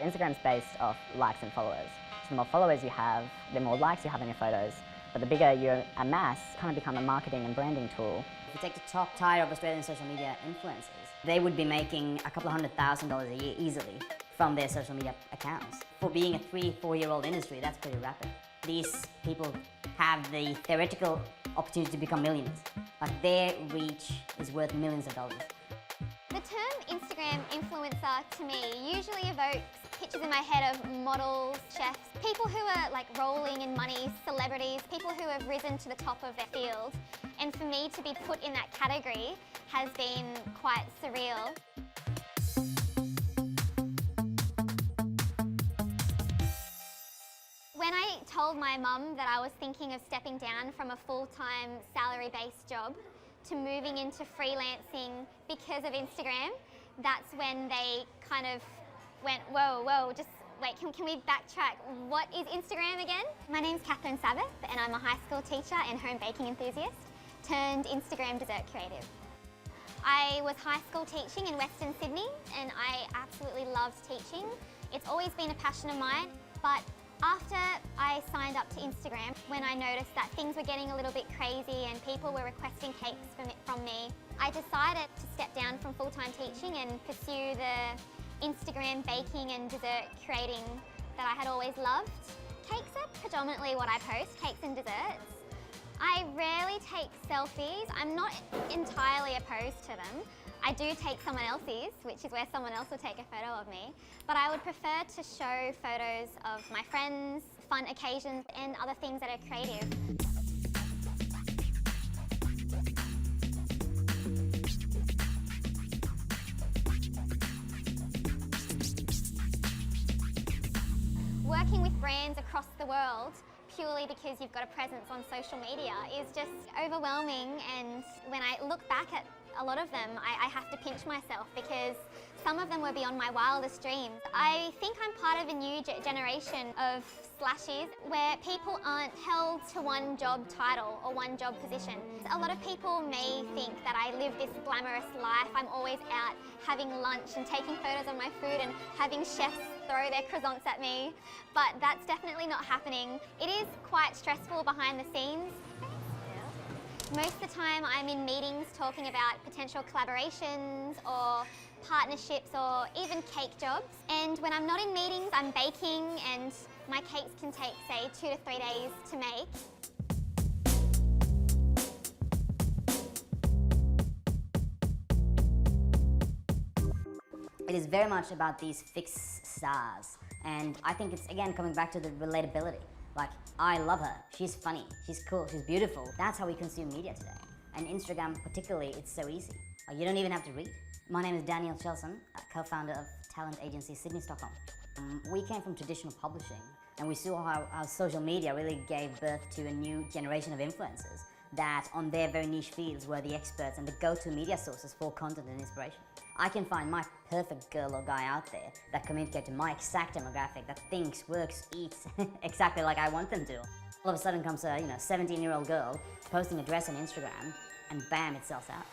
Instagram's based off likes and followers. So the more followers you have, the more likes you have in your photos, but the bigger you amass, kind of become a marketing and branding tool. If you take the top tier of Australian social media influencers, they would be making a couple of $100,000 a year easily from their social media accounts. For being a 3-4-year-old industry, that's pretty rapid. These people have the theoretical opportunity to become millionaires, but their reach is worth millions of dollars. The term Instagram influencer to me usually evokes pictures in my head of models, chefs, people who are like rolling in money, celebrities, people who have risen to the top of their field. And for me to be put in that category has been quite surreal. When I told my mum that I was thinking of stepping down from a full-time salary-based job to moving into freelancing because of Instagram, that's when they kind of went, whoa, just wait, can we backtrack? What is Instagram again? My name's Catherine Sabbath and I'm a high school teacher and home baking enthusiast turned Instagram dessert creative. I was high school teaching in Western Sydney and I absolutely loved teaching. It's always been a passion of mine, but after I signed up to Instagram, when I noticed that things were getting a little bit crazy and people were requesting cakes from me, I decided to step down from full-time teaching and pursue the Instagram baking and dessert creating that I had always loved. Cakes are predominantly what I post, cakes and desserts. I rarely take selfies. I'm not entirely opposed to them. I do take someone else's, which is where someone else will take a photo of me, but I would prefer to show photos of my friends, fun occasions, and other things that are creative. Working with brands across the world purely because you've got a presence on social media is just overwhelming, and when I look back at a lot of them, I have to pinch myself because some of them were beyond my wildest dreams. I think I'm part of a new generation of slashies where people aren't held to one job title or one job position. A lot of people may think that I live this glamorous life. I'm always out having lunch and taking photos of my food and having chefs throw their croissants at me, but that's definitely not happening. It is quite stressful behind the scenes. Most of the time I'm in meetings talking about potential collaborations or partnerships or even cake jobs. And when I'm not in meetings, I'm baking and my cakes can take, say, 2 to 3 days to make. It is very much about these fixed stars. And I think it's, again, coming back to the relatability. Like, I love her, she's funny, she's cool, she's beautiful. That's how we consume media today. And Instagram particularly, it's so easy. Like, you don't even have to read. My name is Daniel Chelson, co-founder of talent agency Sydney Stockholm. We came from traditional publishing and we saw how social media really gave birth to a new generation of influencers that on their very niche fields were the experts and the go-to media sources for content and inspiration. I can find my perfect girl or guy out there that communicate to my exact demographic, that thinks, works, eats exactly like I want them to. All of a sudden comes a 17-year-old girl posting a dress on Instagram and bam, it sells out.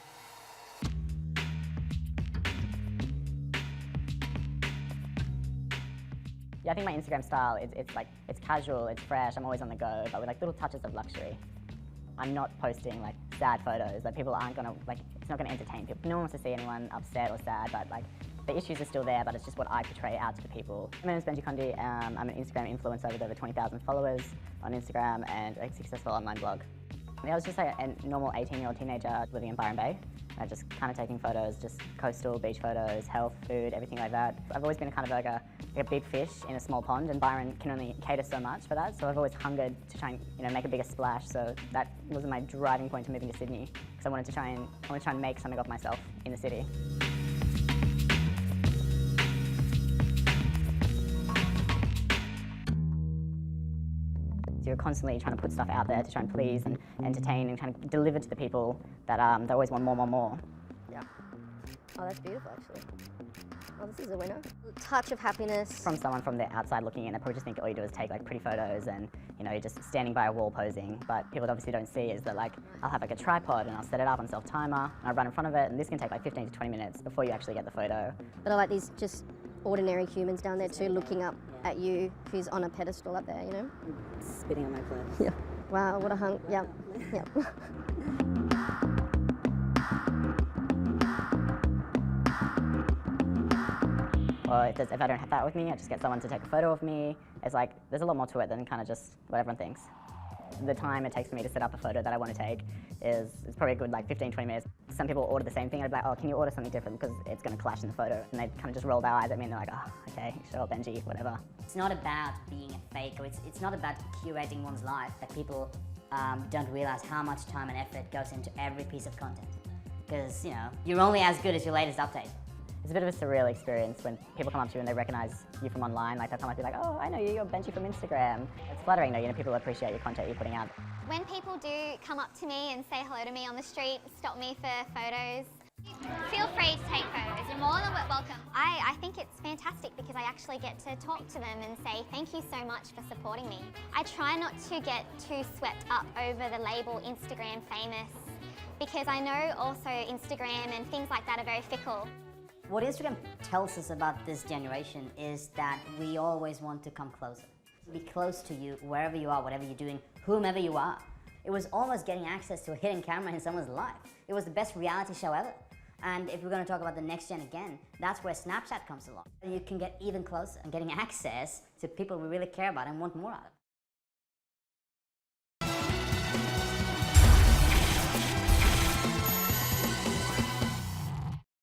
Yeah, I think my Instagram style, it's casual, it's fresh, I'm always on the go, but with like little touches of luxury. I'm not posting like sad photos that people aren't gonna, it's not gonna entertain people. No one wants to see anyone upset or sad, but like the issues are still there, but it's just what I portray out to the people. My name is Benji Condi, I'm an Instagram influencer with over 20,000 followers on Instagram and a successful online blog. I was just like a normal 18-year-old teenager living in Byron Bay. Just kind of taking photos, just coastal beach photos, health, food, everything like that. I've always been kind of like a big fish in a small pond, and Byron can only cater so much for that. So I've always hungered to try and make a bigger splash. So that was my driving point to moving to Sydney, because I wanted to try and make something of myself in the city. So you're constantly trying to put stuff out there to try and please and entertain and kind of deliver to the people that they always want more. Yeah. Oh, that's beautiful, actually. Oh, this is a winner. Touch of happiness. From someone from the outside looking in, they probably just think all you do is take like pretty photos and you're just standing by a wall posing. But people obviously don't see is that like I'll have like a tripod and I'll set it up on self-timer and I'll run in front of it, and this can take like 15 to 20 minutes before you actually get the photo. But I like these just ordinary humans down there too, looking up at you, who's on a pedestal up there, you know? Spitting on my clothes. Yeah. Wow, what a hunk. Yep. Yep. Or if I don't have that with me, I just get someone to take a photo of me. It's like, there's a lot more to it than kind of just what everyone thinks. The time it takes for me to set up a photo that I want to take is probably a good like 15, 20 minutes. Some people order the same thing, and I'd be like, oh, can you order something different because it's going to clash in the photo? And they kind of just roll their eyes at me and they're like, oh, okay, sure, Benji, whatever. It's not about being a fake, or it's not about curating one's life. That people don't realize how much time and effort goes into every piece of content. Because, you know, you're only as good as your latest update. It's a bit of a surreal experience when people come up to you and they recognize you from online. Like, they'll come up to you like, oh, I know you, you're Benji from Instagram. It's flattering though, you know, people appreciate your content you're putting out. When people do come up to me and say hello to me on the street, stop me for photos, feel free to take photos. You're more than welcome. I think it's fantastic because I actually get to talk to them and say thank you so much for supporting me. I try not to get too swept up over the label Instagram famous because I know also Instagram and things like that are very fickle. What Instagram tells us about this generation is that we always want to come closer. Be close to you, wherever you are, whatever you're doing, whomever you are. It was almost getting access to a hidden camera in someone's life. It was the best reality show ever. And if we're going to talk about the next gen again, that's where Snapchat comes along. You can get even closer and getting access to people we really care about and want more out of.